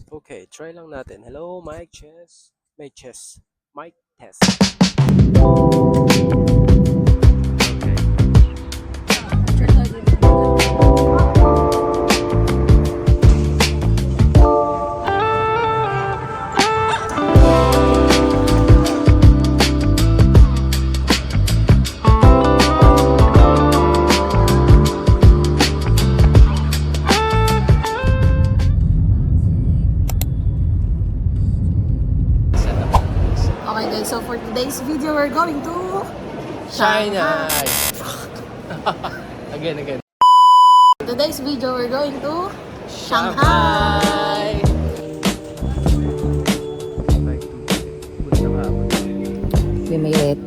Okay, try lang natin. Hello, mic chess. Mic chess. Mic test. Okay guys, so for today's video, we're going to China. Again. Today's video, we're going to Shanghai. We made it.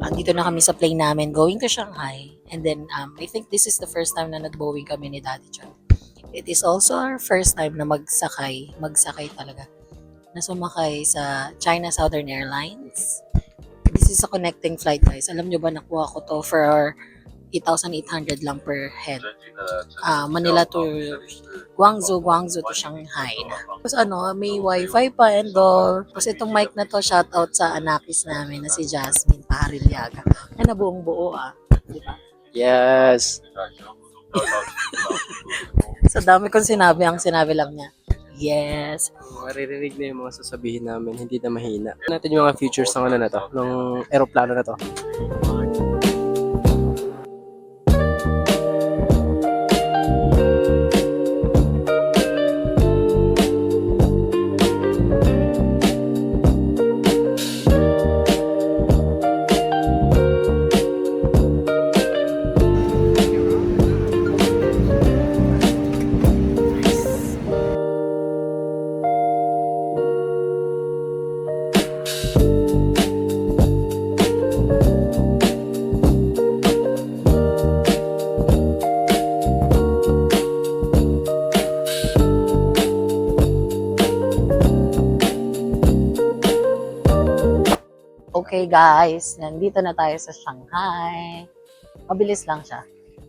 Andito na kami sa plane namin going to Shanghai. And then, I think this is the first time na nag-Boeing kami ni Daddy John. It is also our first time na magsakay talaga, na sumakay sa China Southern Airlines. This is a connecting flight guys. Alam nyo ba, nakuha ko to for 8,800 lang per head. Manila to Guangzhou to Shanghai na. Tapos may wifi pa and all. Tapos itong mic na to, shout out sa anakis namin na si Jasmine Paharilyaga. Ay, nabuong buo diba? Yes. Sa dami kong sinabi, ang sinabi lang niya, yes. Maririnig na yung mga sasabihin namin, hindi na mahina. Natin yung mga features ng ano na to, ng eroplano na to. Okay guys, nandito na tayo sa Shanghai. Mabilis lang siya.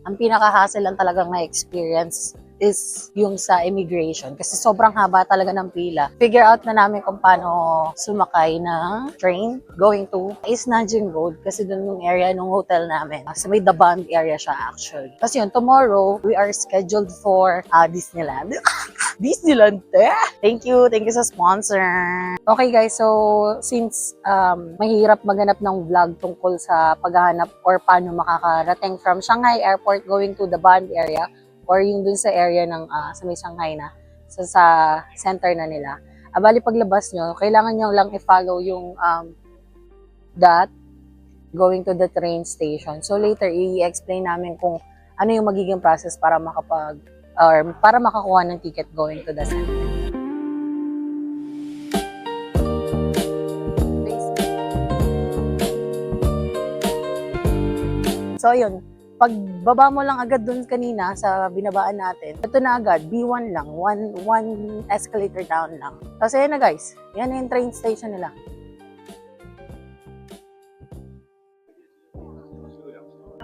Ang pinaka-hassle lang talagang na-experience is yung sa immigration kasi sobrang haba talaga ng pila. Figure out na namin kung paano sumakay ng train going to East Nanjing Road kasi doon yung area ng hotel namin. Sa may Dabang area siya actually. Kasi yun, tomorrow, we are scheduled for Disneyland. Disneyland, Thank you sa sponsor. Okay guys, so since mahirap maghanap ng vlog tungkol sa paghahanap or paano makakarating from Shanghai Airport going to the Band area or yung dun sa area ng sa may Shanghai na, sa center na nila. Bali paglabas nyo, kailangan nyo lang i-follow yung dot going to the train station. So later, i-explain namin kung ano yung magiging process para para makakuha ng ticket going to the center. So yun, pagbaba mo lang agad dun kanina sa binabaan natin, ito na agad, B1 lang, one escalator down lang. Tapos ayan na guys, yan yung train station nila.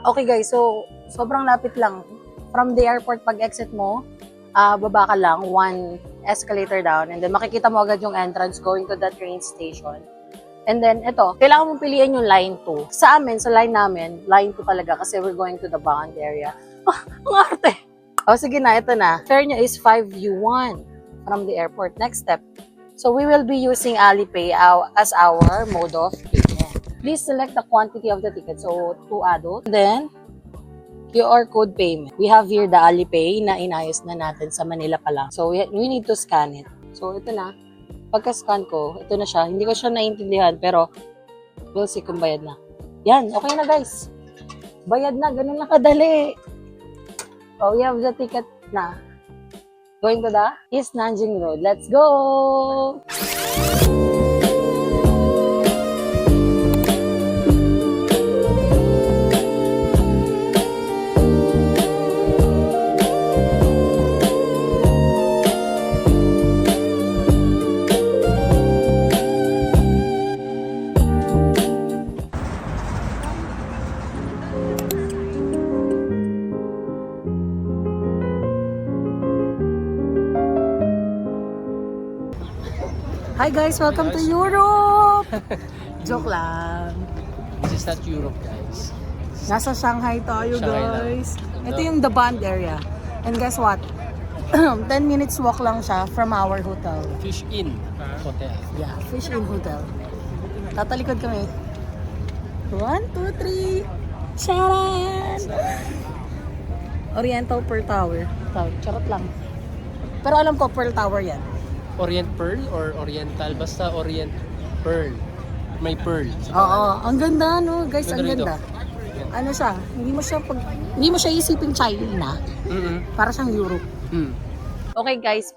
Okay guys, so sobrang lapit lang. From the airport, pag exit mo, baba ka lang, one escalator down, and then makikita mo agad yung entrance going to the train station. And then, ito, kailangan mong piliin yung line 2. Sa amin, sa line namin, line 2 talaga kasi we're going to the Band area. Ang arte! Sige na, ito na. Fare nyo is 5 yuan from the airport. Next step. So, we will be using Alipay as our mode of payment. Please select the quantity of the ticket. So, 2 adults. Then, QR code payment. We have here the Alipay na inayos na natin sa Manila pa lang. So, we need to scan it. So, ito na. Pagka-scan ko, ito na siya. Hindi ko siya naintindihan, pero we'll see kung bayad na. Yan, okay na guys. Bayad na, ganun lang kadali. Oh, we have the ticket na. Going to the East Nanjing Road. Let's go! Hi guys, welcome to Europe! Joke lang. This is not Europe, guys. Nasa Shanghai tayo, Shanghai guys. lang. Ito yung the Bund area. And guess what? 10 minutes walk lang siya from our hotel. Fish Inn Hotel. Yeah, Fish Inn Hotel. Tatalikod kami. 1, 2, 3. Sharon! Oriental Pearl Tower. Charot lang. Pero alam ko, Pearl Tower yan. Orient Pearl or Oriental? Basta Orient Pearl. May pearl. Oo, ang ganda no, guys, ang Ganda ganda. Ano siya, hindi mo siya isipin China, para siyang Europe. Okay guys,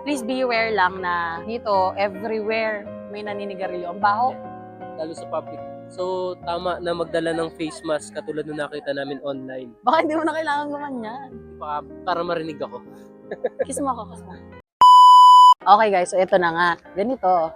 please be aware lang na dito, everywhere may naninigarilyo. Ang baho. Lalo sa public. So, tama na magdala ng face mask katulad na nakita namin online. Baka hindi mo na kailangan gumanyan. Para marinig ako. Kiss mo ako, kiss mo. Okay guys, so ito na nga. Ganito.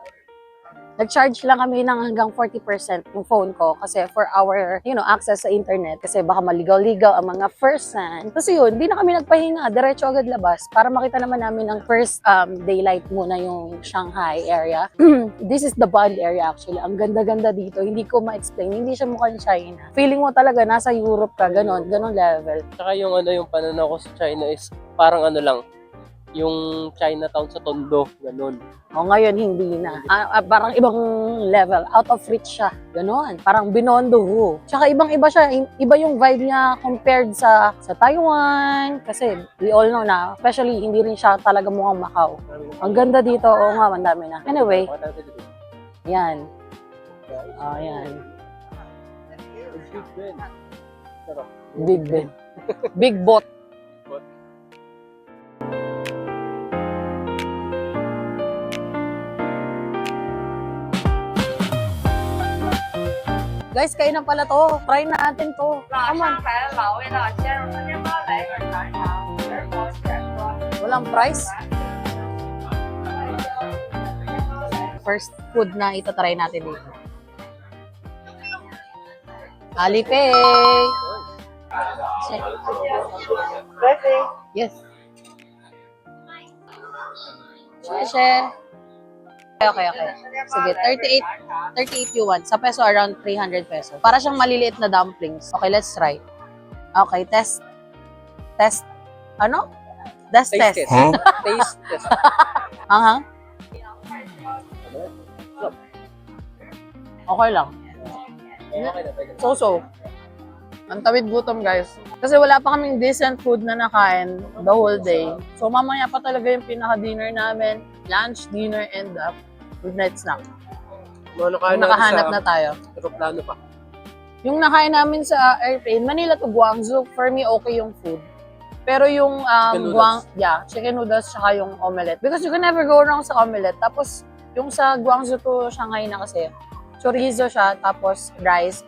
Nag-charge lang kami ng hanggang 40% yung phone ko kasi for our, access sa internet. Kasi baka maligaw-ligaw ang mga person. Kasi yun, hindi na kami nagpahinga. Diretso agad labas para makita naman namin ang first daylight muna yung Shanghai area. This is the Bund area actually. Ang ganda-ganda dito. Hindi ko ma-explain. Hindi siya mukhang China. Feeling mo talaga nasa Europe ka. Ganon level. Saka yung yung pananaw ko sa China is parang lang, yung Chinatown sa Tondo, ganun. O ngayon, hindi na. Parang ibang level. Out of reach siya. Ganon. Parang binondo ho. Tsaka ibang-iba siya. Iba yung vibe niya compared sa Taiwan. Kasi we all know na, especially hindi rin siya talaga mukhang Macau. Ang ganda dito. Oo nga, ang dami na. Anyway, yan. Yan. Big Ben. Big Bot. Guys, kain na pala to. Try na natin to. Come on. Walang price. First food na itatry natin dito. Alipay! Check. Yes. Share. Okay. Sige, 38 yuan. Sa peso, around 300 pesos. Para siyang maliliit na dumplings. Okay, let's try. Okay, test. Ano? Test. Huh? Taste test. Anghang? Okay lang. So. Ang tawid gutom, guys. Kasi wala pa kaming decent food na nakain the whole day. So, mamaya pa talaga yung pinaka-dinner namin. Lunch, dinner, and midnight snack. Nakahanap na tayo. Aeroplano pa. Yung nakain namin sa airplane, Manila to Guangzhou, for me, okay yung food. Pero yung chicken noodles tsaka yung omelette. Because you can never go wrong sa omelette. Tapos, yung sa Guangzhou to Shanghai na kasi, chorizo siya, tapos rice.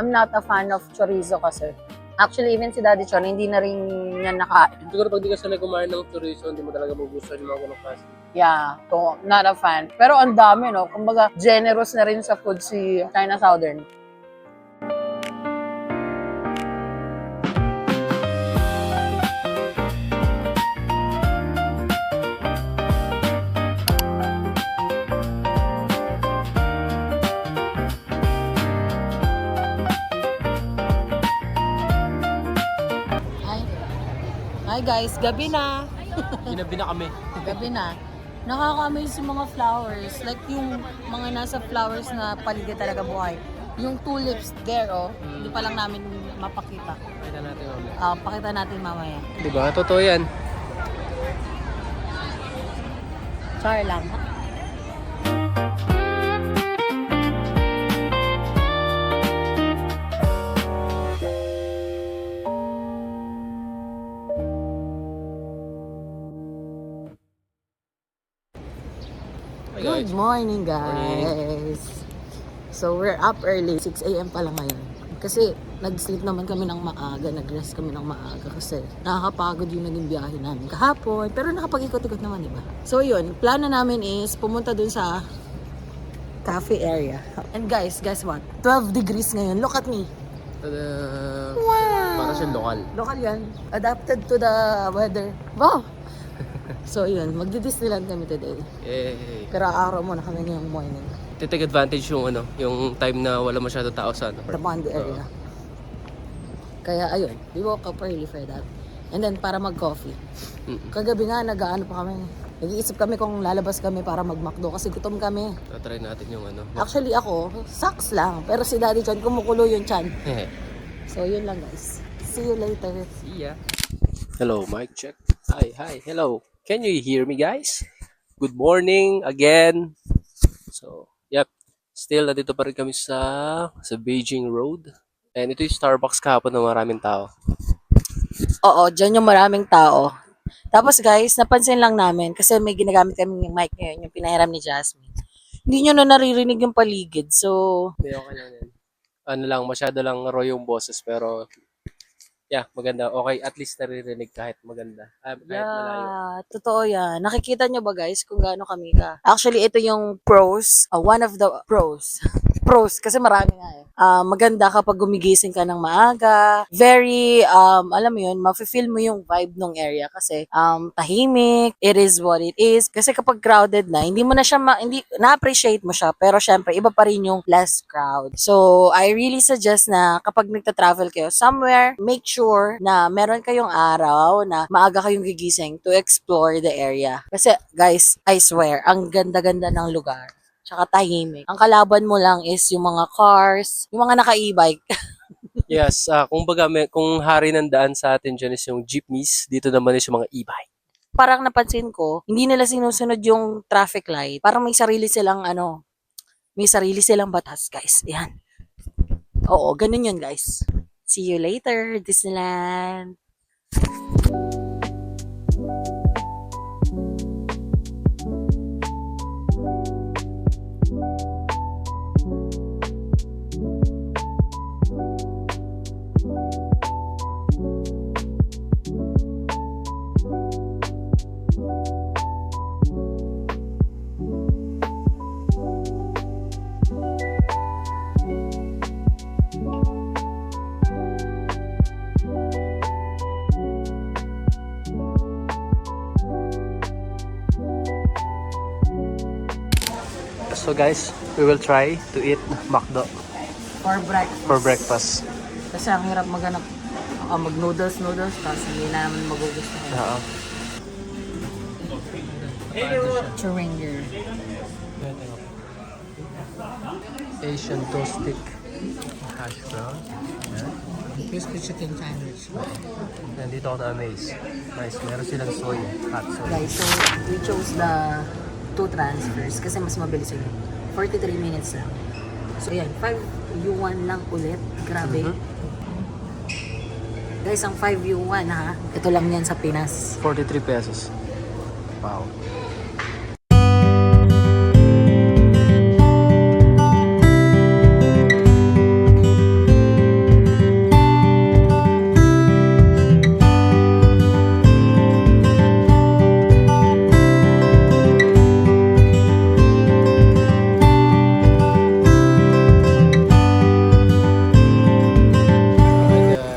I'm not a fan of chorizo kasi. Actually, even si Daddy Chon, hindi na rin niya nakain. Siguro pag di ka sanay kumain ng chorizo, hindi mo talaga magustuhan yung mga ganong klase. Yeah, so not a fan. Pero ang dami, no? Kumbaga, generous na rin sa food si China Southern. Hi guys, gabi na. Ginabi na kami. Gabi na. Nakaka-amaze yung mga flowers. Like yung mga nasa flowers na paligid talaga buhay. Yung tulips there, hindi pa lang namin mapakita. Pakita natin mamaya. Pakita natin mamaya. Diba? Totoo yan. Char lang. Good morning, guys. So, we're up early. 6 a.m. pa lang ngayon. Kasi, nag-sleep naman kami ng maaga. Nag-rest kami ng maaga. Kasi, nakakapagod yung naging biyahe namin kahapon. Pero nakapag-ikot-ikot naman, diba? So, yun. Plano namin is pumunta dun sa cafe area. And guys, guess what? 12 degrees ngayon. Look at me. Tada! Wow! Para siyang lokal. Local yan. Adapted to the weather. Wow! So yun, magdi-Disneyland kami today. Eh, Pero araw muna kami ngayong morning. take advantage yung yung time na wala masyado tao sa The Bond area. Kaya ayun, we woke up early for that. And then para mag-coffee. Kagabi nga, nag-ano pa kami. Nag-iisip kami kung lalabas kami para mag-McDo kasi gutom kami. Try natin yung Actually ako, socks lang. Pero si Daddy Chan, kumukulo yung chan. So yun lang guys. See you later. See ya. Hello, mic check. Hi, hello. Can you hear me, guys? Good morning again. So, yep. Still, nandito pa rin kami sa Beijing Road. And ito yung Starbucks kahapon na maraming tao. Oo, dyan yung maraming tao. Tapos guys, napansin lang namin kasi may ginagamit kami yung mic ngayon, yung pinahiram ni Jasmine. Hindi nyo na naririnig yung paligid. So, Hindi, okay lang yan. Ano lang, masyado lang raw yung boses pero yeah, maganda. Okay, at least naririnig kahit maganda. Kahit malayo. yeah, totoo yan. Nakikita nyo ba guys kung gaano kami ka? Actually, ito yung pros. One of the pros. Pros, kasi marami nga eh. Maganda kapag gumigising ka ng maaga. Very, alam mo yun, mafe-feel mo yung vibe ng area kasi tahimik, it is what it is. Kasi kapag crowded na, hindi mo na siya, hindi, na-appreciate mo siya, pero syempre, iba pa rin yung less crowd. So, I really suggest na kapag nagta-travel kayo somewhere, make sure na meron kayong araw na maaga kayong gigising to explore the area. Kasi, guys, I swear, ang ganda-ganda ng lugar. Tsaka tahimik. Ang kalaban mo lang is yung mga cars, yung mga naka-e-bike. Yes, kung hari ng daan sa atin dyan is yung jeepneys, dito naman is yung mga e-bike. Parang napansin ko, hindi nila sinusunod yung traffic light. Parang may sarili silang may sarili silang batas, guys. Yan. Oo, ganun yun, guys. See you later, Disneyland. So guys, we will try to eat McDo For breakfast. for breakfast. Kasi ang hirap maghanap. Mag-noodles, tapos hindi namin magugustuhan. Oo. Churinger. Asian toast stick. Hash brown. Crispy chicken sandwich. Nandito ako na-amaze. Nice. Meron silang soy. Hot soy. Guys, so we chose the 2 transfers kasi mas mabilis yun. 43 minutes lang. So yan, 5 yuan lang ulit. Grabe. Guys, ang 5 yuan ha, ito lang yan sa Pinas. 43 pesos. Wow.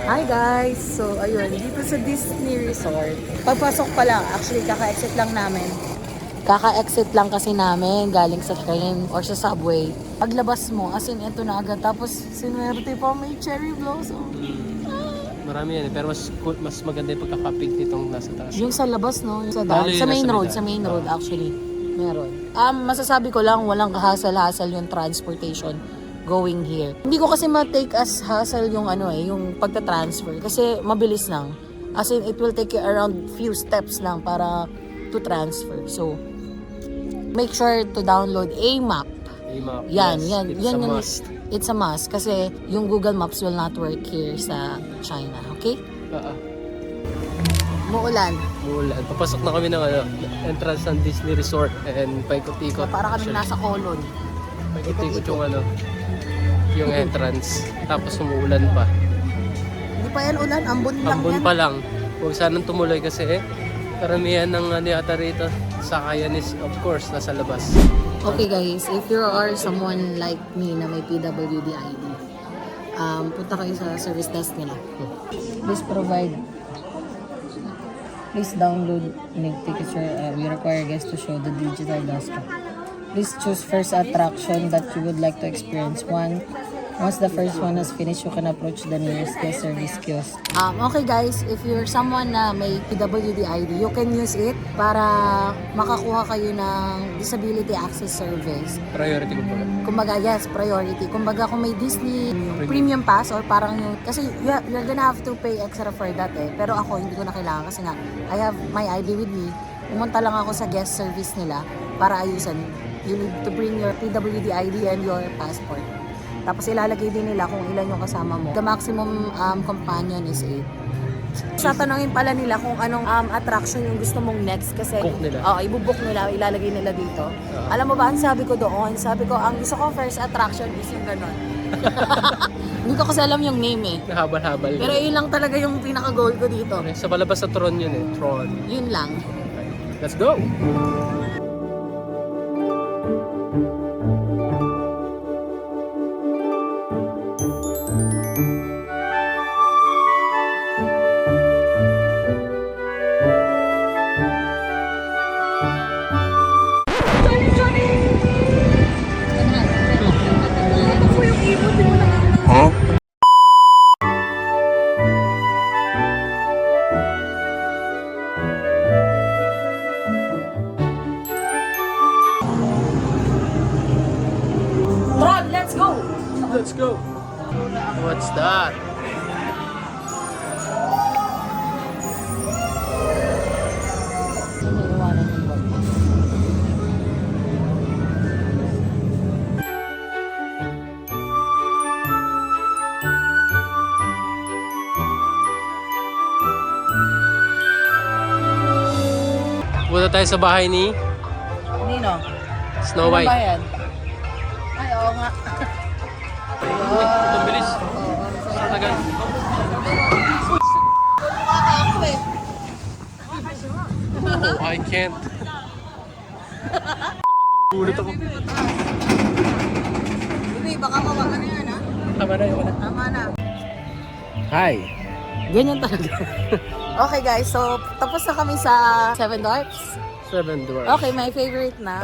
Hi guys! So ayun, dito sa Disney Resort. Pagpasok pa lang, actually kaka-exit lang namin. Kaka-exit lang kasi namin galing sa train or sa subway. Paglabas mo, as in ito na agad. Tapos sinuwerte pa may cherry blossom. Marami yan pero mas maganda yung pagkakapig nitong nasa taas. Yung sa labas, no? Yung sa Lalo yun sa main nasa road, may sa main daan. road actually. Meron. Masasabi ko lang, walang hassle-hassle yung transportation going here. Hindi ko kasi ma-take as hassle yung yung pagta-transfer kasi mabilis lang. As in, it will take you around few steps lang para to transfer. So, make sure to download a map. Yan, Yes, yan. it's Yan a yung- must. It's a must kasi yung Google Maps will not work here sa China. Okay? Muulan. Mulan. Papasok na kami ng entrance ng Disney Resort and paikot-ikot. Para kami Actually, nasa Colon. paikot-ikot yung entrance. Tapos umuulan pa. Hindi pa yan ulan, ambon lang Ambon yan. pa lang. Huwag sanang tumuloy kasi karamihan ng yata rito sakayan is of course nasa labas. Okay guys, if you are someone like me na may PWD ID, punta kayo sa service desk nila. Please provide Please download Nig Tickets. We require guests to show the digital dashcam. Please choose first attraction that you would like to experience. Once the first one is finished, you can approach the nearest guest service kiosk. Okay guys, if you're someone na may PWD ID, you can use it para makakuha kayo ng Disability Access Service. Priority ko pala. Kumbaga, yes, priority. Kumbaga, kung may Disney Premium Pass or parang yung, kasi you're gonna have to pay extra for that eh. Pero ako, hindi ko na kailangan kasi nga, I have my ID with me. Pumunta lang ako sa guest service nila para ayusan. You need to bring your PWD ID and your passport. Tapos ilalagay din nila kung ilan yung kasama mo. The maximum companion is 8. Tatanungin pala nila kung anong attraction yung gusto mong next kasi Book nila. ibubuk nila, ilalagay nila dito. Alam mo ba, ang sabi ko doon, ang gusto ko first attraction is yung ganon. Hindi ko kasi alam yung name eh. Nahabal-habal. Pero yun lang talaga yung pinaka-goal ko dito. Sa palabas sa Tron yun eh. Tron. Yun lang. Let's go! Tron, let's go! Let's go! What's that? Punta tayo sa bahay ni Nino? Snow White. Ano ba yan? Ay, oo nga. Uy, ito bilis. Sa tagal. Oh, I can't. Gulat ako. Bibi, baka mawakan na yan ha? Tama na yun. Tama na. Hi. Ganyan talaga. Okay guys, so tapos na kami sa Seven Dwarfs. Seven Dwarfs. Okay, my favorite na.